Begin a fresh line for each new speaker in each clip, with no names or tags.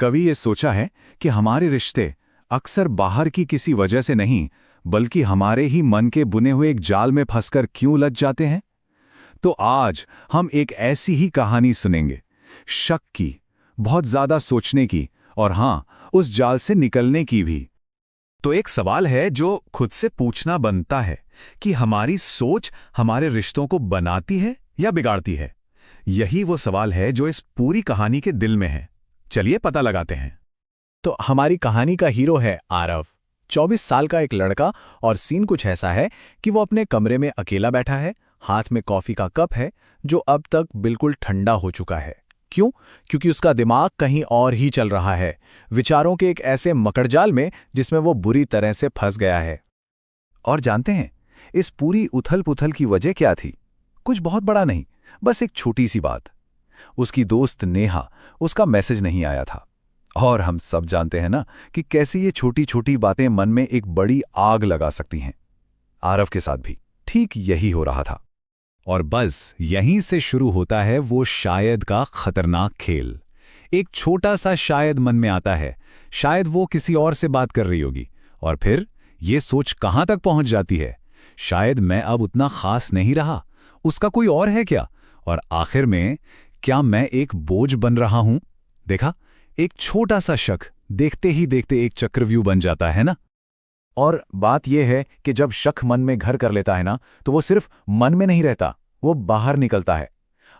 कभी ये सोचा है कि हमारे रिश्ते अक्सर बाहर की किसी वजह से नहीं, बल्कि हमारे ही मन के बुने हुए एक जाल में फंसकर क्यों उलझ जाते हैं? तो आज हम एक ऐसी ही कहानी सुनेंगे, शक की, बहुत ज्यादा सोचने की, और हाँ, उस जाल से निकलने की भी।
तो एक सवाल है जो खुद से पूछना बनता है कि हमारी सोच हमारे रिश्तों को बनाती है या बिगाड़ती है। यही वो सवाल है जो इस पूरी कहानी के दिल में है। चलिए पता लगाते हैं।
तो हमारी कहानी का हीरो है आरव, 24 साल का एक लड़का। और सीन कुछ ऐसा है कि वो अपने कमरे में अकेला बैठा है, हाथ में कॉफी का कप है जो अब तक बिल्कुल ठंडा हो चुका है। क्यों? क्योंकि उसका दिमाग कहीं और ही चल रहा है, विचारों के एक ऐसे मकड़जाल में जिसमें वो बुरी तरह से फंस गया है।
और जानते हैं, इस पूरी उथल-पुथल की वजह क्या थी? कुछ बहुत बड़ा नहीं, बस एक छोटी सी बात। उसकी दोस्त नेहा, उसका मैसेज नहीं आया था। और हम सब जानते हैं ना कि कैसे ये छोटी-छोटी बातें मन में एक बड़ी आग लगा सकती हैं। आरव के साथ भी ठीक यही हो रहा था।
और बस यहीं से शुरू होता है वो शायद का खतरनाक खेल। एक छोटा सा शायद मन में आता है, शायद वो किसी और से बात कर रही होगी, और फिर ये सोच कहां तक पहुंच जाती है, शायद मैं अब उतना खास नहीं रहा, उसका कोई और है क्या? और आखिर में क्या मैं एक बोझ बन रहा हूं? देखा, एक छोटा सा शक देखते ही देखते एक चक्रव्यूह बन जाता है ना।
और बात यह है कि जब शक मन में घर कर लेता है ना, तो वो सिर्फ मन में नहीं रहता, वो बाहर निकलता है।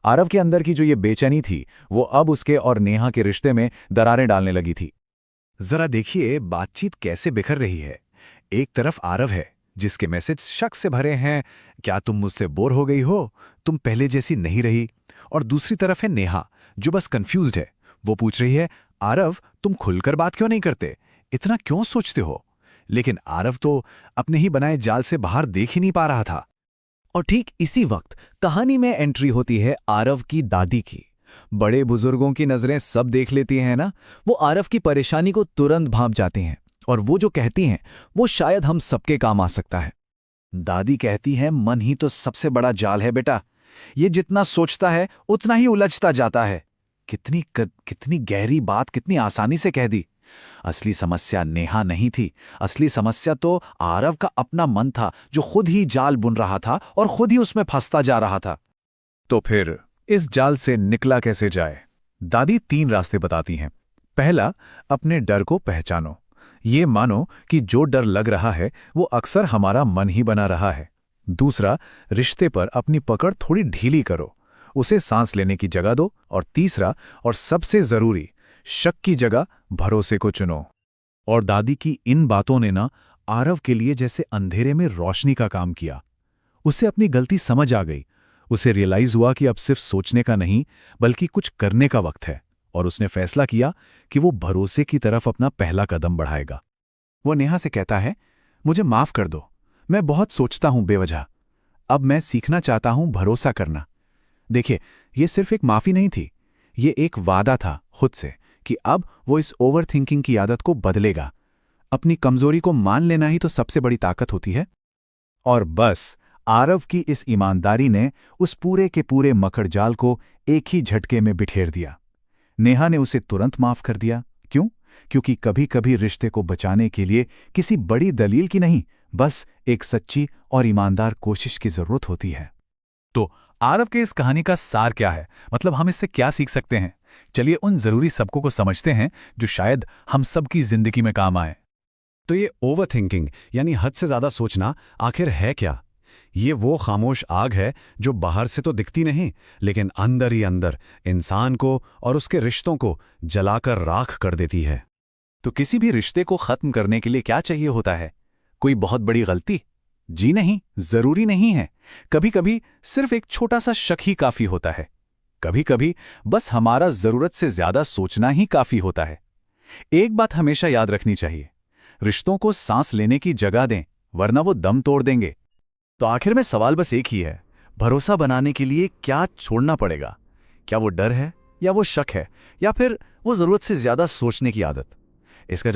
आरव के अंदर की जो ये बेचैनी थी, वो अब उसके और नेहा के रिश्ते में दरारें डालने लगी थी।
जरा देखिए बातचीत कैसे बिखर रही है। एक तरफ आरव है जिसके मैसेज शक से भरे हैं, क्या तुम मुझसे बोर हो गई हो, तुम पहले जैसी नहीं रही। और दूसरी तरफ है नेहा जो बस कंफ्यूज्ड है। वो पूछ रही है, आरव तुम खुलकर बात क्यों नहीं करते, इतना क्यों सोचते हो? लेकिन आरव तो अपने ही बनाए जाल से बाहर देख ही नहीं पा रहा था।
और ठीक इसी वक्त कहानी में एंट्री होती है आरव की दादी की। बड़े बुजुर्गों की नजरें सब देख लेती हैं ना। वो आरव की परेशानी को तुरंत भांप जाती हैं, और वो जो कहती हैं वो शायद हम सबके काम आ सकता है।
दादी कहती है, मन ही तो सबसे बड़ा जाल है बेटा। ये जितना सोचता है उतना ही उलझता जाता है। कितनी गहरी बात कितनी आसानी से कह दी। असली समस्या नेहा नहीं थी, असली समस्या तो आरव का अपना मन था जो खुद ही जाल बुन रहा था और खुद ही उसमें फंसता जा रहा था।
तो फिर इस जाल से निकला कैसे जाए? दादी 3 रास्ते बताती हैं। पहला, अपने डर को पहचानो। ये मानो कि जो डर लग रहा है वो अक्सर हमारा मन ही बना रहा है। दूसरा, रिश्ते पर अपनी पकड़ थोड़ी ढीली करो, उसे सांस लेने की जगह दो। और तीसरा, और सबसे जरूरी, शक की जगह भरोसे को चुनो। और दादी की इन बातों ने ना आरव के लिए जैसे अंधेरे में रोशनी का काम किया। उसे अपनी गलती समझ आ गई। उसे रियलाइज हुआ कि अब सिर्फ सोचने का नहीं, बल्कि कुछ करने का वक्त है। और उसने फैसला किया कि वो भरोसे की तरफ अपना पहला कदम बढ़ाएगा। वो नेहा से कहता है, मुझे माफ कर दो, मैं बहुत सोचता हूं बेवजह। अब मैं सीखना चाहता हूं भरोसा करना। देखिए, ये सिर्फ एक माफी नहीं थी, ये एक वादा था खुद से कि अब वो इस ओवर थिंकिंग की आदत को बदलेगा। अपनी कमजोरी को मान लेना ही तो सबसे बड़ी ताकत होती है। और बस आरव की इस ईमानदारी ने उस पूरे के पूरे मकड़जाल को एक ही झटके में बिखेर दिया। नेहा ने उसे तुरंत माफ कर दिया। क्यों? क्योंकि कभी कभी रिश्ते को बचाने के लिए किसी बड़ी दलील की नहीं, बस एक सच्ची और ईमानदार कोशिश की जरूरत होती है। तो आरव के इस कहानी का सार क्या है? मतलब हम इससे क्या सीख सकते हैं? चलिए उन जरूरी सबकों को समझते हैं जो शायद हम सबकी जिंदगी में काम आए।
तो ये ओवर थिंकिंग यानी हद से ज्यादा सोचना आखिर है क्या? ये वो खामोश आग है जो बाहर से तो दिखती नहीं, लेकिन अंदर ही अंदर इंसान को और उसके रिश्तों को जलाकर राख कर देती है।
तो किसी भी रिश्ते को खत्म करने के लिए क्या चाहिए होता है? कोई बहुत बड़ी गलती? जी नहीं, जरूरी नहीं है। कभी कभी सिर्फ एक छोटा सा शक ही काफी होता है। कभी कभी बस हमारा जरूरत से ज्यादा सोचना ही काफी होता है। एक बात हमेशा याद रखनी चाहिए, रिश्तों को सांस लेने की जगह दें, वरना वो दम तोड़ देंगे। तो आखिर में सवाल बस एक ही है, भरोसा बनाने के लिए क्या छोड़ना पड़ेगा? क्या वो डर है, या वो शक है, या फिर वो जरूरत से ज्यादा सोचने की आदत? इसका